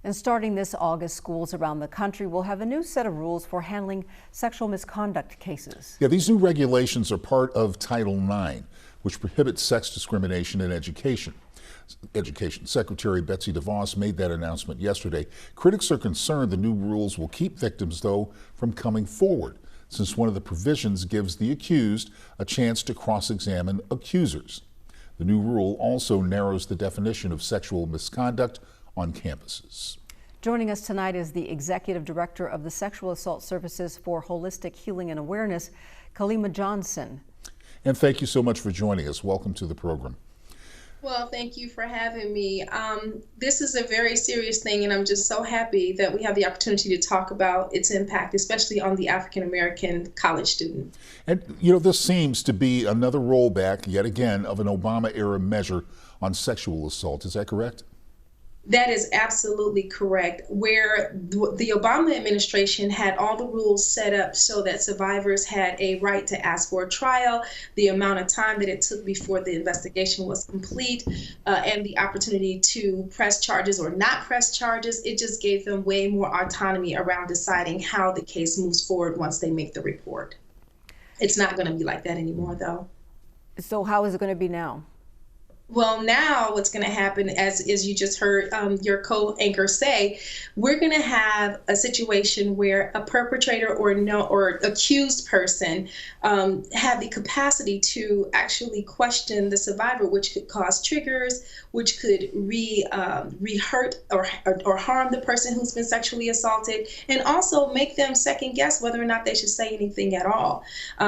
And starting this August, schools around the country will have a new set of rules for handling sexual misconduct cases. Yeah, these new regulations are part of Title IX, which prohibits sex discrimination in education. Secretary Betsy Devos made that announcement yesterday. Critics are concerned the new rules will keep victims, though, from coming forward, since one of the provisions gives the accused a chance to cross-examine accusers. The new rule also narrows the definition of sexual misconduct on campuses. Joining us tonight is the Executive Director of the Sexual Assault Services for Holistic Healing and Awareness, Kalimah Johnson. And thank you so much for joining us. Welcome to the program. Well, thank you for having me. This is a very serious thing, and I'm just so happy that we have the opportunity to talk about its impact, especially on the African-American college student. And, you know, this seems to be another rollback, yet again, of an Obama-era measure on sexual assault. Is that correct? That is absolutely correct. Where the Obama administration had all the rules set up so that survivors had a right to ask for a trial, the amount of time that it took before the investigation was complete, and the opportunity to press charges or not press charges, it just gave them way more autonomy around deciding how the case moves forward once they make the report. It's not going to be like that anymore, though. So how is it going to be now? Well, now what's going to happen, as you just heard your co-anchor say, we're going to have a situation where a perpetrator or accused person have the capacity to actually question the survivor, which could cause triggers, which could re-hurt or harm the person who's been sexually assaulted, and also make them second guess whether or not they should say anything at all.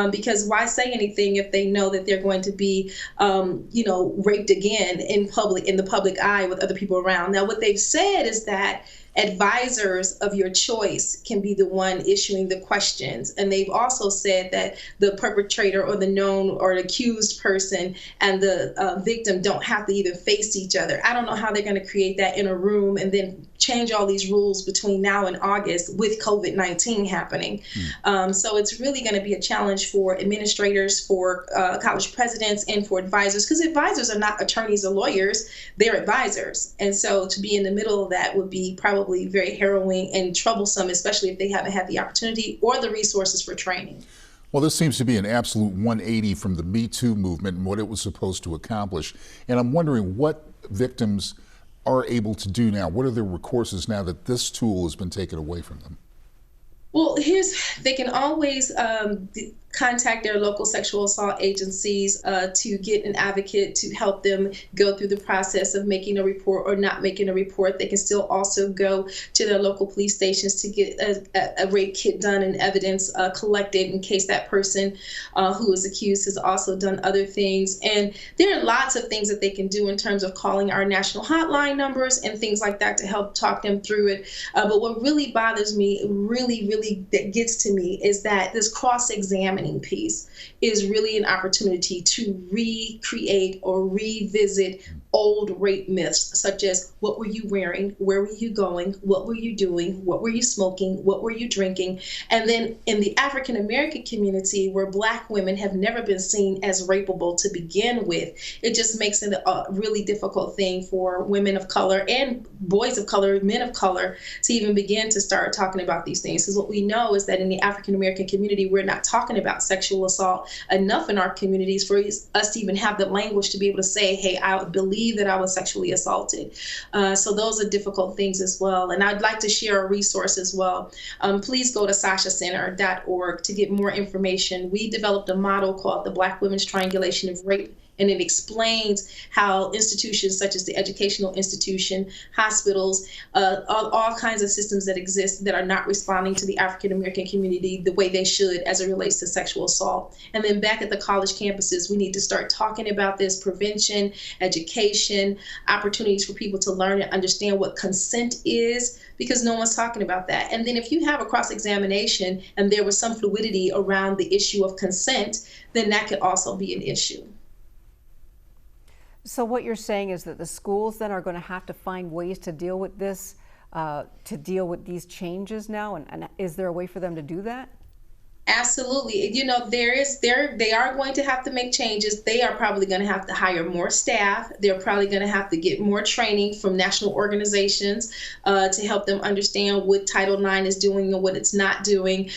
Because why say anything if they know that they're going to be, raped again in the public eye with other people around. Now, what they've said is that advisors of your choice can be the one issuing the questions. And they've also said that the perpetrator or the known or accused person and the victim don't have to even face each other. I don't know how they're going to create that in a room and then change all these rules between now and August with COVID-19 happening. So it's really going to be a challenge for administrators, for college presidents, and for advisors, because advisors are not attorneys or lawyers, they're advisors. And so to be in the middle of that would be probably very harrowing and troublesome, especially if they haven't had the opportunity or the resources for training. Well, this seems to be an absolute 180 from the Me Too movement and what it was supposed to accomplish. And I'm wondering what victims are able to do now. What are their recourses now that this tool has been taken away from them? Well, they can always contact their local sexual assault agencies to get an advocate to help them go through the process of making a report or not making a report. They can still also go to their local police stations to get a rape kit done and evidence collected in case that person who is accused has also done other things. And there are lots of things that they can do in terms of calling our national hotline numbers and things like that to help talk them through it. But what really bothers me, really that gets to me, is that this cross-examining piece is really an opportunity to recreate or revisit old rape myths, such as what were you wearing, where were you going, what were you doing, what were you smoking, what were you drinking. And then in the African American community, where Black women have never been seen as rapeable to begin with, it just makes it a really difficult thing for women of color and boys of color, men of color, to even begin to start talking about these things. Because what we know is that in the African American community, we're not talking about sexual assault enough in our communities for us to even have the language to be able to say, hey, I believe that I was sexually assaulted. So those are difficult things as well. And I'd like to share a resource as well. Please go to SASHAcenter.org to get more information. We developed a model called the Black Women's Triangulation of Rape, and it explains how institutions such as the educational institution, hospitals, all kinds of systems that exist that are not responding to the African American community the way they should as it relates to sexual assault. And then back at the college campuses, we need to start talking about this: prevention, education, opportunities for people to learn and understand what consent is, because no one's talking about that. And then if you have a cross-examination and there was some fluidity around the issue of consent, then that could also be an issue. So what you're saying is that the schools then are going to have to find ways to deal with this, to deal with these changes now, and is there a way for them to do that? Absolutely. You know, they are going to have to make changes. They are probably going to have to hire more staff. They're probably going to have to get more training from national organizations to help them understand what Title IX is doing and what it's not doing.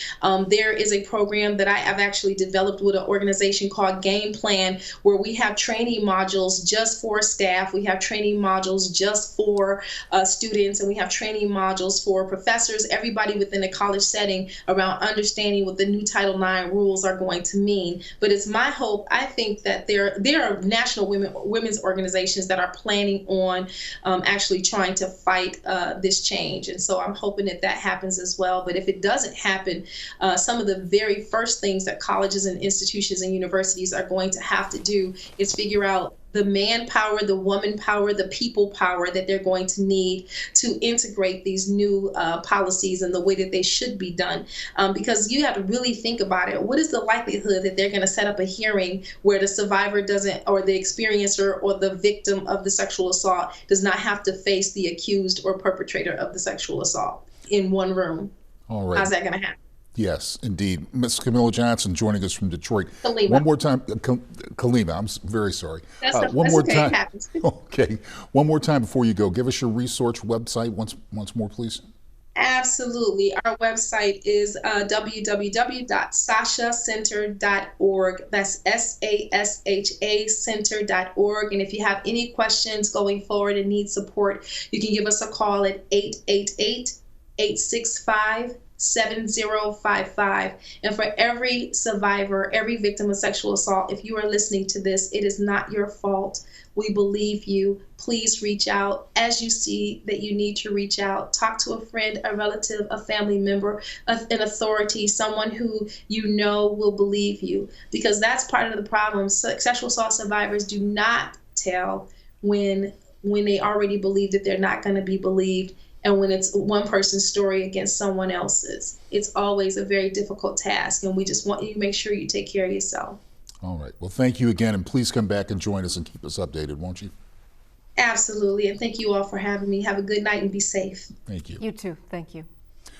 There is a program that I have actually developed with an organization called Game Plan, where we have training modules just for staff. We have training modules just for students, and we have training modules for professors, everybody within a college setting, around understanding what the new Title IX rules are going to mean. But it's my hope, I think that there are national women's organizations that are planning on actually trying to fight this change. And so I'm hoping that that happens as well. But if it doesn't happen, some of the very first things that colleges and institutions and universities are going to have to do is figure out the manpower, the woman power, the people power that they're going to need to integrate these new policies and the way that they should be done. Because you have to really think about it. What is the likelihood that they're going to set up a hearing where the survivor doesn't, or the experiencer or the victim of the sexual assault does not have to face the accused or perpetrator of the sexual assault in one room? All right. How's that going to happen? Yes, indeed. Ms. Kalimah Johnson joining us from Detroit. Kalimah. One more time, Kalimah, I'm very sorry. That's one more okay. time. It happens. Okay. One more time before you go, give us your research website once more, please. Absolutely. Our website is www.sashacenter.org. That's SASHA Center.org. And if you have any questions going forward and need support, you can give us a call at 888-865-7055. And for every survivor, every victim of sexual assault, if you are listening to this, it is not your fault. We believe you. Please reach out as you see that you need to reach out. Talk to a friend, a relative, a family member, an authority, someone who you know will believe you. Because that's part of the problem. Sexual assault survivors do not tell when they already believe that they're not going to be believed. And when it's one person's story against someone else's, it's always a very difficult task. And we just want you to make sure you take care of yourself. All right. Well, thank you again. And please come back and join us and keep us updated, won't you? Absolutely. And thank you all for having me. Have a good night and be safe. Thank you. You too. Thank you.